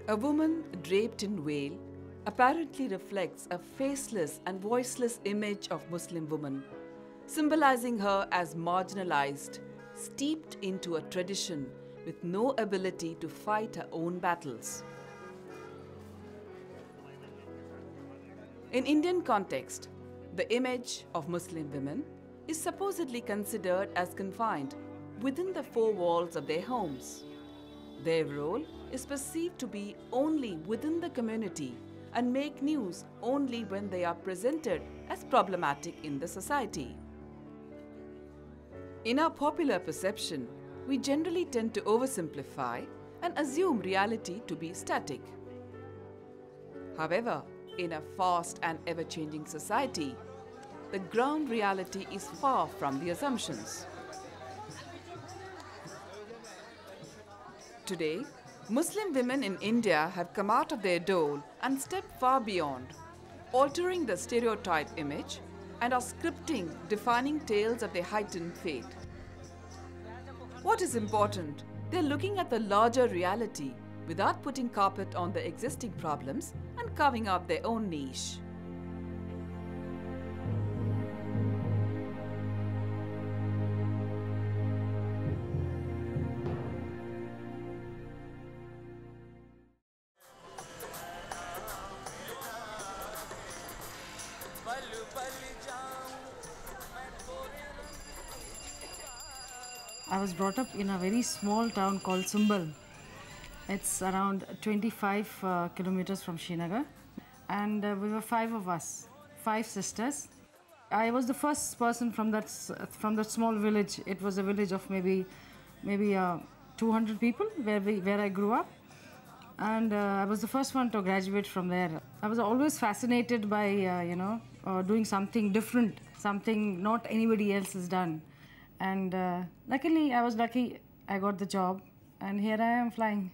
A woman draped in veil apparently reflects a faceless and voiceless image of Muslim woman, symbolizing her as marginalized, steeped into a tradition with no ability to fight her own battles. In Indian context, the image of Muslim women is supposedly considered as confined within the four walls of their homes. Their role is perceived to be only within the community and make news only when they are presented as problematic in the society. In our popular perception, we generally tend to oversimplify and assume reality to be static. However, in a fast and ever-changing society, the ground reality is far from the assumptions. Today, Muslim women in India have come out of their dole and stepped far beyond, altering the stereotype image and are scripting defining tales of their heightened fate. What is important, they're looking at the larger reality without putting carpet on the existing problems and carving out their own niche. I was brought up in a very small town called Sumbal. It's around 25 kilometers from Srinagar, and we were five of us, five sisters. I was the first person from that small village. It was a village of maybe 200 people where I grew up, and I was the first one to graduate from there. I was always fascinated by doing something different, something not anybody else has done. And luckily, I was lucky, I got the job, and here I am flying.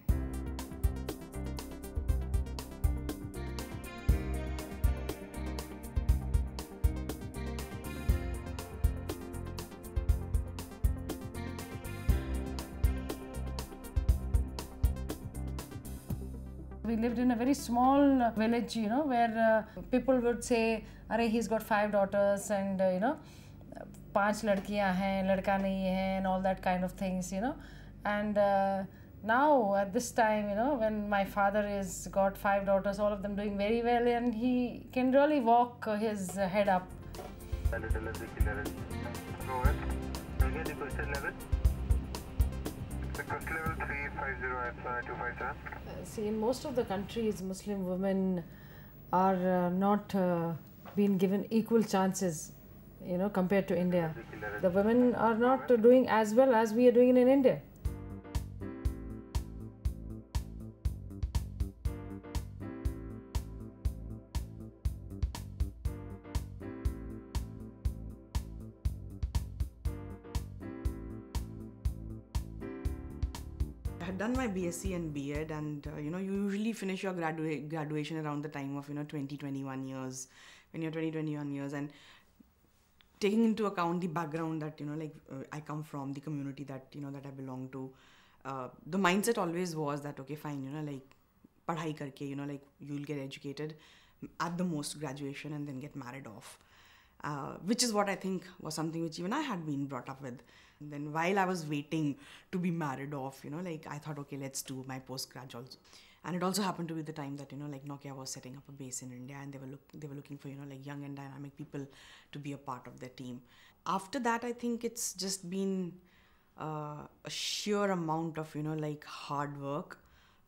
We lived in a very small village, where people would say, "Arey, he's got 5 daughters, and 5 ladkiyan hain, ladka nahi hai," and all that kind of things, And now at this time, when my father has got 5 daughters, all of them doing very well, and he can really walk his head up. See, in most of the countries, Muslim women are not being given equal chances, compared to India. The women are not doing as well as we are doing in India. I had done my BSc and B.Ed, and you usually finish your graduation around the time of 20-21 years, when you're 20-21 years, and taking into account the background that I come from, the community that that I belong to, the mindset always was that okay, fine, padhai karke, you'll get educated, at the most graduation, and then get married off. Which is what I think was something which even I had been brought up with. And then while I was waiting to be married off, I thought, okay, let's do my post-grad also. And it also happened to be the time that, Nokia was setting up a base in India, and they were looking for, young and dynamic people to be a part of their team. After that, I think it's just been a sheer amount of, hard work,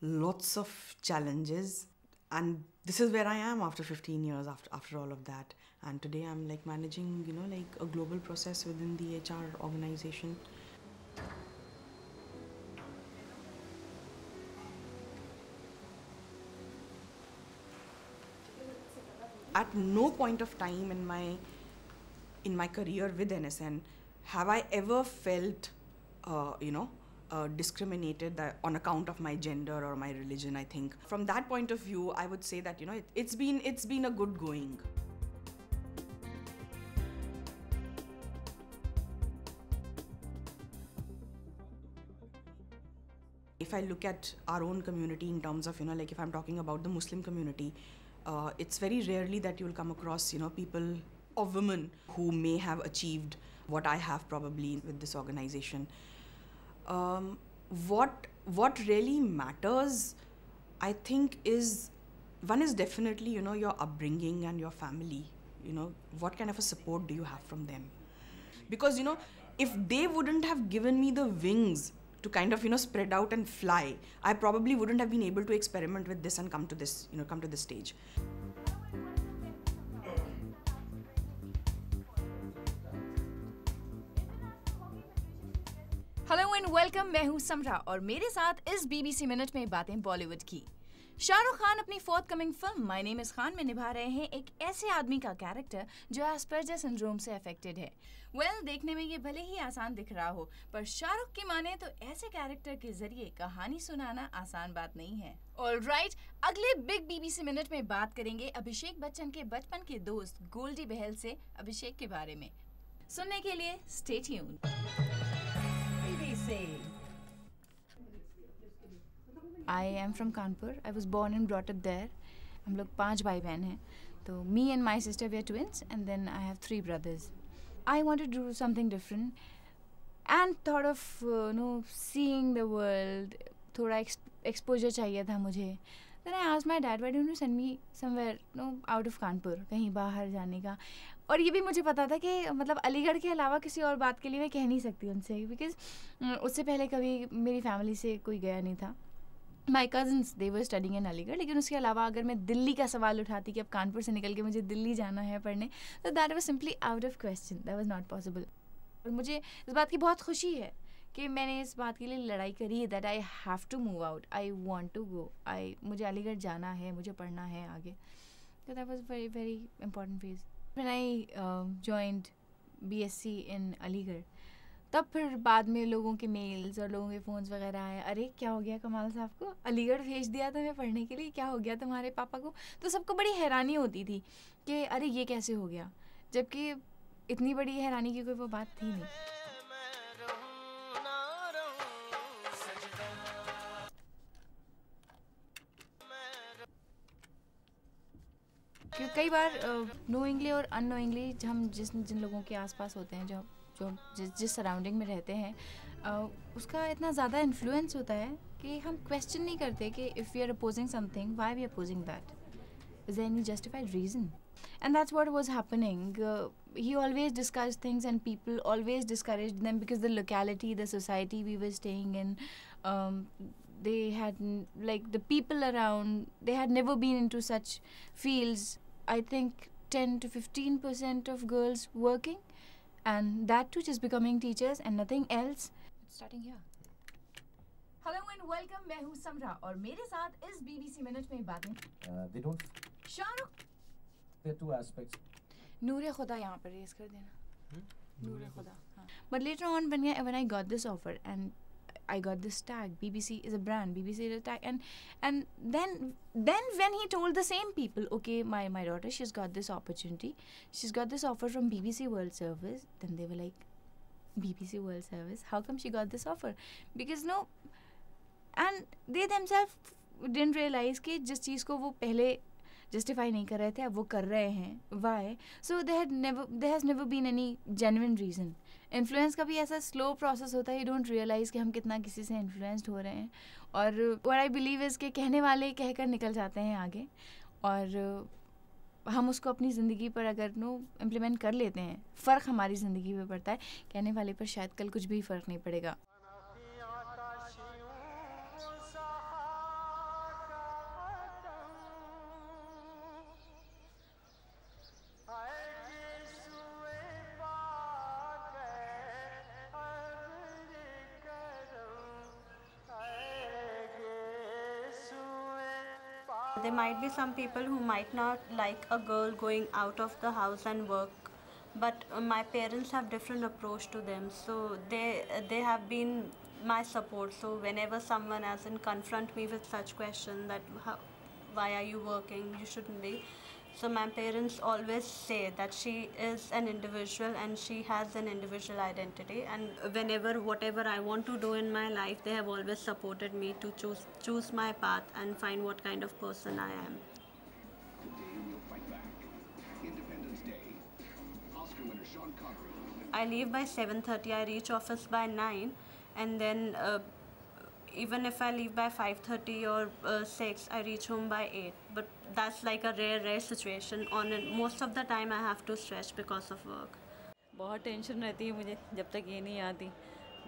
lots of challenges. And this is where I am after 15 years, after all of that. And today I'm managing, a global process within the HR organization. At no point of time in my career with NSN have I ever felt, discriminated on account of my gender or my religion. I think from that point of view, I would say that it's been a good going. if I look at our own community in terms of, like if I'm talking about the Muslim community, it's very rarely that you'll come across, people or women who may have achieved what I have probably with this organization. What really matters, I think, is one is definitely, your upbringing and your family. What kind of a support do you have from them? Because, if they wouldn't have given me the wings to kind of, spread out and fly, I probably wouldn't have been able to experiment with this and come to this stage. Hello and welcome, मैं हूं समरा और मेरे साथ इस BBC minute में बातें बॉलीवुड की। शाहरुख खान अपनी forthcoming film my name is Khan में निभा रहे हैं एक ऐसे आदमी का कैरेक्टर जो एस्पर्जर सिंड्रोम से अफेक्टेड है। देखने में ये भले ही आसान दिख रहा हो, पर शाहरुख की माने तो ऐसे कैरेक्टर के जरिए कहानी सुनाना आसान बात नहीं है। ऑलराइट, अगले बिग BBC मिनट में बात करेंगे अभिषेक बच्चन के बचपन के दोस्त गोल्डी बहल से अभिषेक के बारे में। सुनने के लिए stay tuned. I am from Kanpur. I was born and brought up there. हम लोग 5 भाई बहन हैं। तो me and my sister we are twins, and then I have 3 brothers. I wanted to do something different and thought of seeing the world. थोड़ा exposure चाहिए था मुझे। Then I asked my dad, why don't you send me somewhere out of Kanpur, कहीं बाहर जाने का। और ये भी मुझे पता था कि मतलब अलीगढ़ के अलावा किसी और बात के लिए मैं कह नहीं सकती उनसे, बिकॉज उससे पहले कभी मेरी फैमिली से कोई गया नहीं था। My cousins they were studying in Aligarh, लेकिन उसके अलावा अगर मैं दिल्ली का सवाल उठाती कि अब कानपुर से निकल के मुझे दिल्ली जाना है पढ़ने, तो that was simply out of question, that was not possible. और मुझे इस बात की बहुत खुशी है कि मैंने इस बात के लिए लड़ाई करी है, that I have to move out, I want to go, मुझे अलीगढ़ जाना है, मुझे पढ़ना है आगे। तो that was very very important phase. When I joined BSc in Aligarh, तब फिर बाद में लोगों के मेल्स और लोगों के फ़ोन्स वगैरह आए, अरे क्या हो गया कमाल साहब को, अलीगढ़ भेज दिया तुम्हें पढ़ने के लिए, क्या हो गया तुम्हारे पापा को। तो सबको बड़ी हैरानी होती थी कि अरे ये कैसे हो गया, जबकि इतनी बड़ी हैरानी की कोई वो बात थी नहीं। क्योंकि कई बार नोइंगली और अननोइंगली हम जिन लोगों के आसपास होते हैं, जो जिस सराउंडिंग में रहते हैं, उसका इतना ज़्यादा इन्फ्लुएंस होता है कि हम क्वेश्चन नहीं करते कि if we are opposing something, why we are opposing that, is there any justified reason. And that's what was happening. He always discussed things and people always discouraged them because the locality, the society we were staying in, they had, like, the people around, they had never been into such fields. I think 10 to 15% of girls working, and that too just becoming teachers and nothing else. It's starting here. Hello and welcome, मैं हूँ समरा और मेरे साथ इस BBC minute में बातें। They don't. Shahrukh. There are 2 aspects. नूरे खुदा यहाँ पर रेस कर देना। नूरे खुदा। हाँ. But later on when I got this offer and I got this tag, BBC is a brand, BBC is a tag, and then when he told the same people, okay, my daughter, she's got this opportunity, she's got this offer from BBC World Service, then they were like, BBC World Service, how come she got this offer? Because and they themselves didn't realize कि जिस चीज़ को वो पहले justify नहीं कर रहे थे अब वो कर रहे हैं, why? So there has never been any genuine reason. Influence का भी ऐसा स्लो प्रोसेस होता है, यू डोंट रियलाइज़ कि हम कितना किसी से इन्फ्लुएंस्ड हो रहे हैं। और व्हाट आई बिलीव इज़ कि कहने वाले कहकर निकल जाते हैं आगे, और हम उसको अपनी ज़िंदगी पर अगर इम्प्लीमेंट कर लेते हैं, फ़र्क हमारी ज़िंदगी में पड़ता है, कहने वाले पर शायद कल कुछ भी फ़र्क नहीं पड़ेगा। There might be some people who might not like a girl going out of the house and work, but my parents have different approach to them, so they have been my support. So whenever someone as in confront me with such question that why are you working, you shouldn't be, So my parents always say that she is an individual and she has an individual identity, and whatever I want to do in my life, they have always supported me to choose my path and find what kind of person I am. I leave by 7:30, I reach office by 9, and then even if I leave by 5:30 or 6, I reach home by 8. But that's like a rare situation. Most of the time I have to stretch because of work. बहुत tension रहती है मुझे जब तक ये नहीं आती,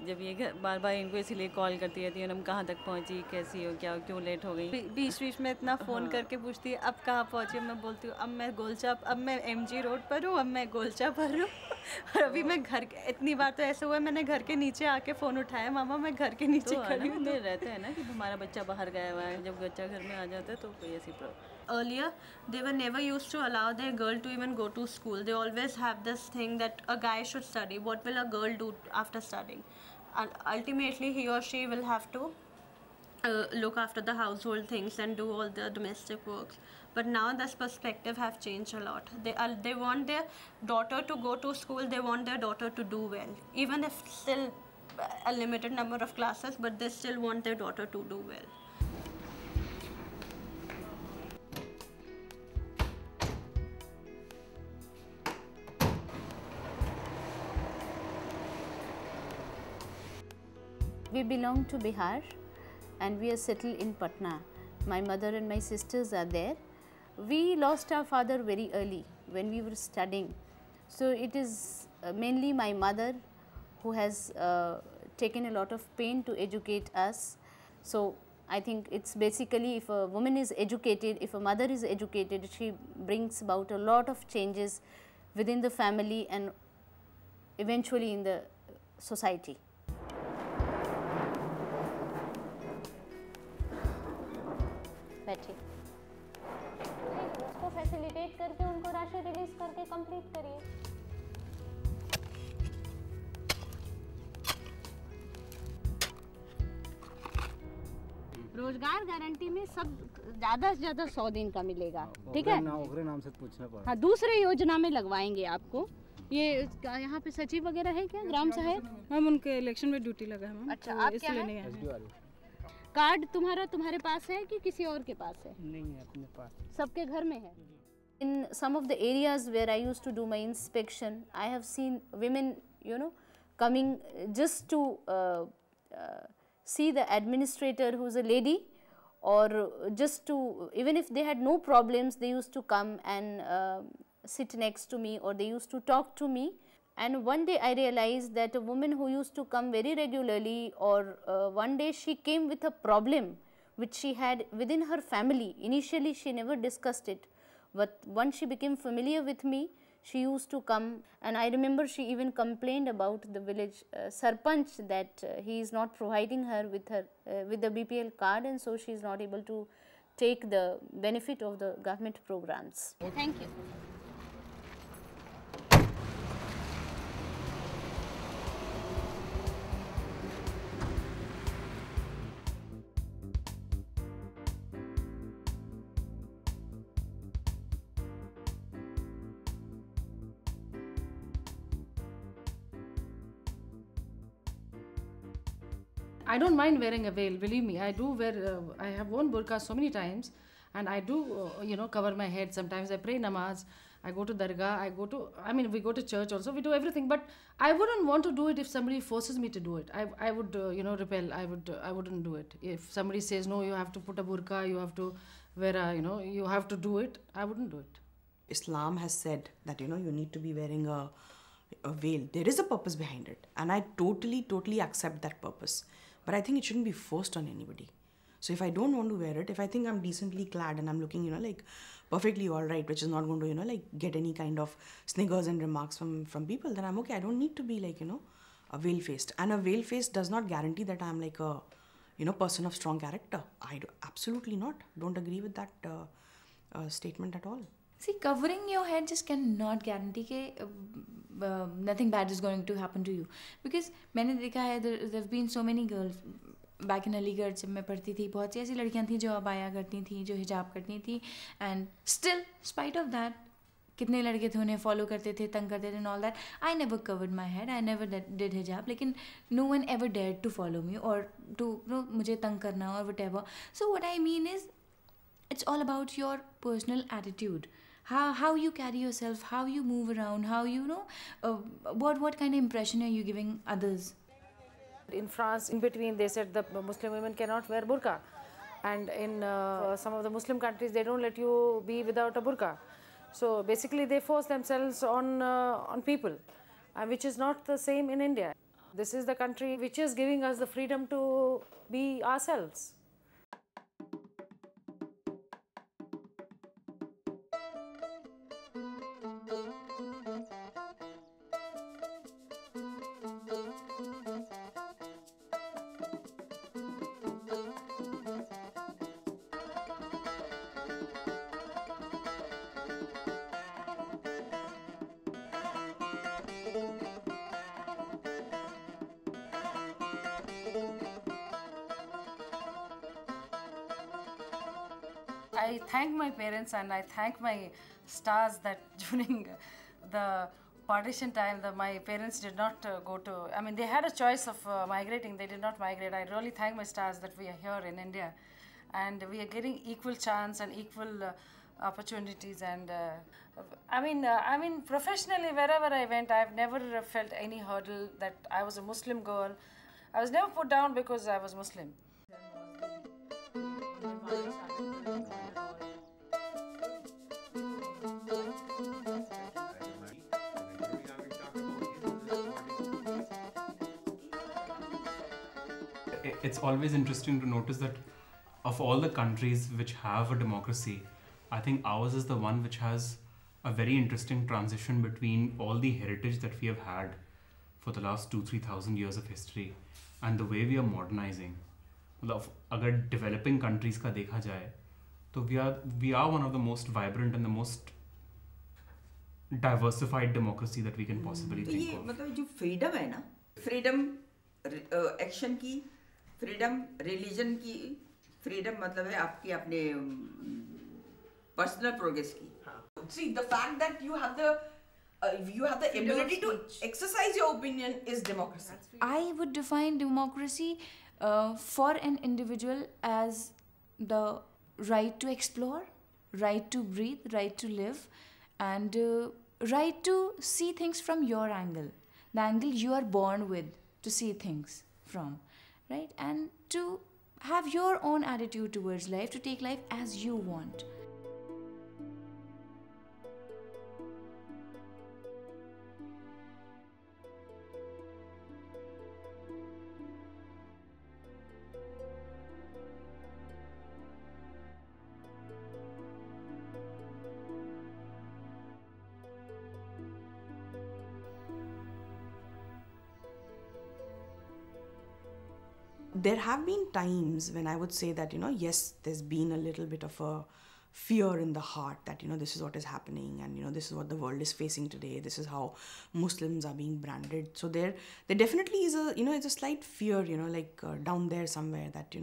जब ये बार बार इनको इसीलिए कॉल करती रहती है, हम कहाँ तक पहुँची, कैसी हो, क्या क्यों लेट हो गई, बीच बीच में इतना फ़ोन करके पूछती है अब कहाँ पहुँची। मैं बोलती हूँ अब मैं अब मैं MG रोड पर हूँ, अब मैं गोलचा पर हूँ। और अभी मैं इतनी बार तो ऐसे हुआ है मैंने घर के नीचे आके फ़ोन उठाया, मामा मैं घर के नीचे खड़ी हूँ। तो रहते हैं ना कि हमारा बच्चा बाहर गया हुआ है, जब बच्चा घर में आ जाता है तो कोई ऐसी problem. Earlier, they were never used to allow their girl to even go to school. They always have this thing that a guy should study. What will a girl do after studying? Ultimately, he or she will have to look after the household things and do all the domestic works. But now this perspective have changed a lot. They want their daughter to go to school. They want their daughter to do well, even if still a limited number of classes. But they still want their daughter to do well. We belong to Bihar and we are settled in Patna. My mother and my sisters are there. We lost our father very early when we were studying. So it is mainly my mother who has taken a lot of pain to educate us. So I think it's basically if a woman is educated, if a mother is educated, she brings about a lot of changes within the family and eventually in the society. बैठिए, उसको facilitate करके उनको राशि release करके complete करिए। रोजगार guarantee में सब ज़्यादा से ज़्यादा 100 दिन का मिलेगा, ठीक है? नाम से पूछना पड़ा। हाँ, दूसरे योजना में लगवाएंगे आपको। ये यहाँ पे सचिव वगैरह है क्या, ग्राम सहायक? हम उनके इलेक्शन में ड्यूटी लगा है मैम। अच्छा, आप क्या है? कार्ड तुम्हारे पास है कि किसी और के पास है? नहीं है, अपने पास। सबके घर में है। In some of the areas where I used to do my inspection, I have seen women, coming just to see the administrator who's a lady, or just to, even if they had no problems, they used to come and sit next to me, or they used to talk to me. And one day I realized that a woman who used to come very regularly, or one day she came with a problem which she had within her family. Initially she never discussed it, but once she became familiar with me, she used to come, and I remember she even complained about the village sarpanch that he is not providing her with the BPL card, and so she is not able to take the benefit of the government programs. Thank you. I don't mind wearing a veil, believe me. I do wear, I have worn burqa so many times, and I do, cover my head. Sometimes I pray namaz, I go to dargah, we go to church also, we do everything. But I wouldn't want to do it if somebody forces me to do it. I would, repel. I wouldn't do it. If somebody says, no, you have to put a burqa, you have to wear a, you have to do it, I wouldn't do it. Islam has said that, you need to be wearing a veil. There is a purpose behind it, and I totally accept that purpose. But I think it shouldn't be forced on anybody. So if I don't want to wear it, if I think I'm decently clad and I'm looking, perfectly all right, which is not going to, get any kind of sniggers and remarks from people, then I'm okay. I don't need to be a veil-faced. And a veil-faced does not guarantee that I'm a, person of strong character. Absolutely not. Don't agree with that statement at all. See, covering your head just cannot guarantee that nothing bad is going to happen to you. Because मैंने देखा है, there have been so many girls, back in Aligarh जब मैं पढ़ती थी, बहुत सी ऐसी लड़कियां थी जो अबाया करती थी, जो हिजाब करती थी, and still spite of that कितने लड़के थे उन्हें फॉलो करते थे, तंग करते थे and all that. I never covered my head, I never did हिजाब, लेकिन no one ever dared to follow me और टू मुझे तंग करना और whatever. So what I mean is it's all about your personal attitude, how you carry yourself, how you move around, how you know what kind of impression are you giving others. In France, in between, they said the Muslim women cannot wear burqa, and in some of the Muslim countries they don't let you be without a burqa. So basically they force themselves on people, which is not the same in India. This is the country which is giving us the freedom to be ourselves. I thank my parents and I thank my stars that during the partition time my parents did not go to, I mean they had a choice of migrating, they did not migrate. I really thank my stars that we are here in India and we are getting equal chance and equal opportunities. And I mean professionally wherever I went, I've never felt any hurdle that I was a Muslim girl. I was never put down because I was Muslim. It's always interesting to notice that of all the countries which have a democracy, I think ours is the one which has a very interesting transition between all the heritage that we have had for the last 2,000-3,000 years of history and the way we are modernizing. अगर developing countries का देखा जाए तो we are one of the most vibrant and the most diversified democracy that we can possibly think ये of. मतलब जो freedom है ना, freedom action की, freedom religion की, freedom मतलब है आपकी अपने personal progress की. See, the fact that you have the ability to exercise your opinion is democracy. I would define democracy for an individual as the right to explore, right to breathe, right to live, and right to see things from your angle, the angle you are born with to see things from, right? And to have your own attitude towards life, to take life as you want. There have been times when I would say that, yes, there's been a little bit of a fear in the heart that, this is what is happening and, this is what the world is facing today. This is how Muslims are being branded. So there definitely is it's a slight fear, down there somewhere that,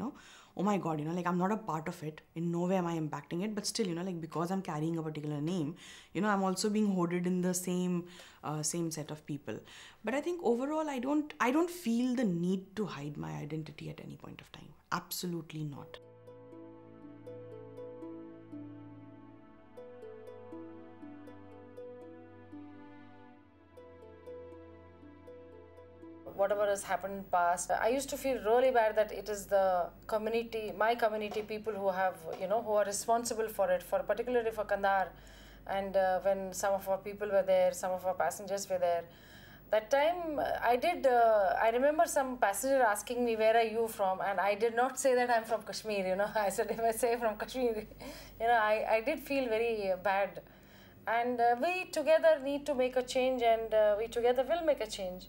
oh my God, I'm not a part of it. In no way am I impacting it. But still, because I'm carrying a particular name, I'm also being hoarded in the same set of people. But I think overall, I don't feel the need to hide my identity at any point of time. Absolutely not. Whatever has happened in past, I used to feel really bad that it is the community, my community, people who have, who are responsible for it, particularly for Kandahar. And when some of our people were there, some of our passengers were there, that time I remember some passenger asking me, where are you from? And I did not say that I'm from Kashmir, I said, if I say from Kashmir, I did feel very bad. And we together need to make a change, and we together will make a change.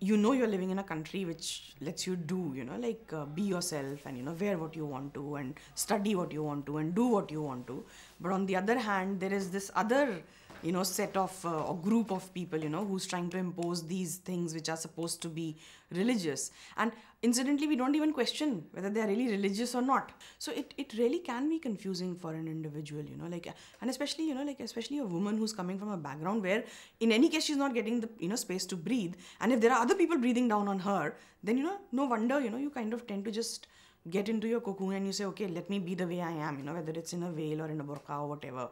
You're living in a country which lets you do, be yourself and, wear what you want to and study what you want to and do what you want to. But on the other hand, there is this other set of or group of people, who's trying to impose these things which are supposed to be religious. And incidentally, we don't even question whether they are really religious or not. So it really can be confusing for an individual, and especially, especially a woman who's coming from a background where in any case she's not getting the, space to breathe. And if there are other people breathing down on her, then, no wonder, you kind of tend to just get into your cocoon and you say, okay, let me be the way I am, whether it's in a veil or in a burqa or whatever.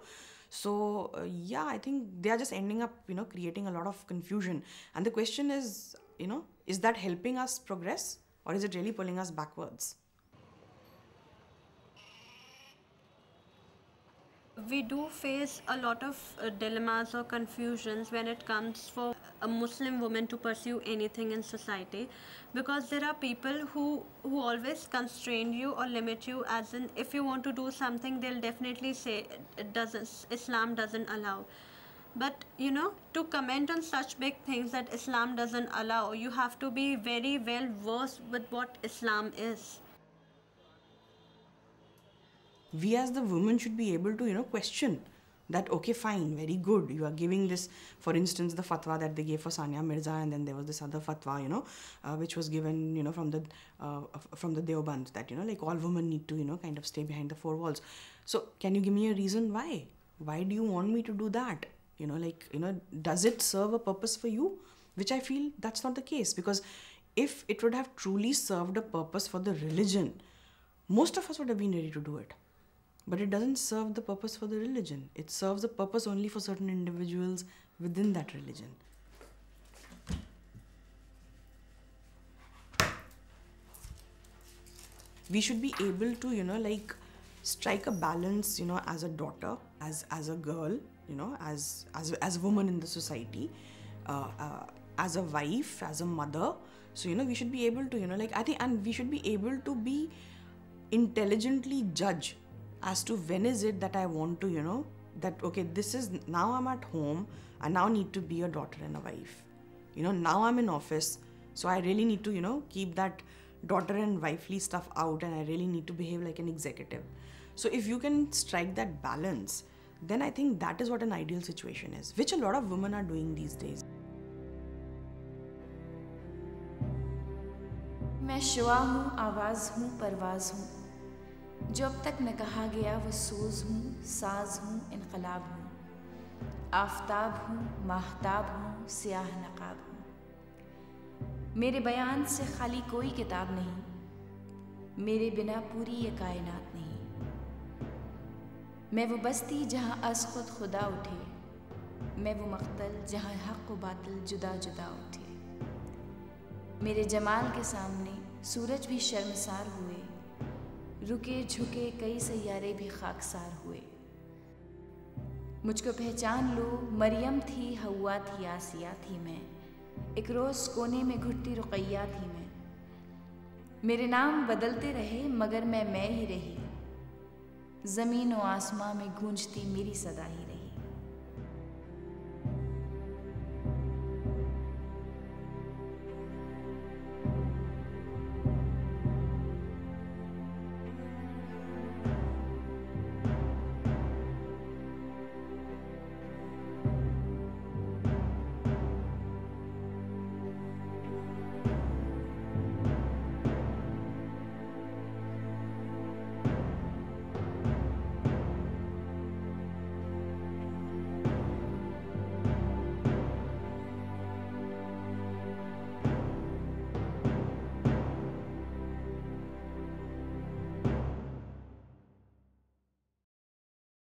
So, I think they are just ending up, creating a lot of confusion. And the question is, is that helping us progress or is it really pulling us backwards? We do face a lot of dilemmas or confusions when it comes for a Muslim woman to pursue anything in society, because there are people who always constrain you or limit you, as in if you want to do something they'll definitely say Islam doesn't allow. But to comment on such big things that Islam doesn't allow, you have to be very well versed with what Islam is. We as the women should be able to, question that, okay, fine, very good. You are giving this, for instance, the fatwa that they gave for Sania Mirza, and then there was this other fatwa, which was given, from the Deoband, that, all women need to, kind of stay behind the four walls. So can you give me a reason why? Why do you want me to do that? Does it serve a purpose for you? Which I feel that's not the case, because if it would have truly served a purpose for the religion, most of us would have been ready to do it. But it doesn't serve the purpose for the religion. It serves a purpose only for certain individuals within that religion. We should be able to, strike a balance, as a daughter, as a girl, as a woman in the society, as a wife, as a mother. So, we should be able to, I think, and we should be able to be intelligently judge as to when is it that I want to, that, okay, this is, now I'm at home, I now need to be a daughter and a wife. Now I'm in office, so I really need to, keep that daughter and wifely stuff out, and I really need to behave like an executive. So if you can strike that balance, then I think that is what an ideal situation is, which a lot of women are doing these days. मैं शुआ हूँ, आवाज़ हूँ, परवाज़ हूँ, जो अब तक न कहा गया वो सोज़ हूँ, साज़ हूँ, इनक़लाब हूँ, आफ़ताब हूँ, माहताब हूँ, सियाह नक़ाब हूँ। मेरे बयान से खाली कोई किताब नहीं, मेरे बिना पूरी ये कायनात नहीं। मैं वो बस्ती जहाँ अज़ खुद खुदा उठे, मैं वो मक़तल जहाँ हक़ व बातिल जुदा जुदा उठे। मेरे जमाल के सामने सूरज भी शर्मसार हुए, रुके झुके कई सैयारे भी खाकसार हुए। मुझको पहचान लो, मरियम थी, हव्वा थी, आसिया थी मैं, एक रोज़ कोने में घुटती रुक़ैया थी मैं। मेरे नाम बदलते रहे मगर मैं ही रही, ज़मीन व आसमां में गूंजती मेरी सदा ही रही।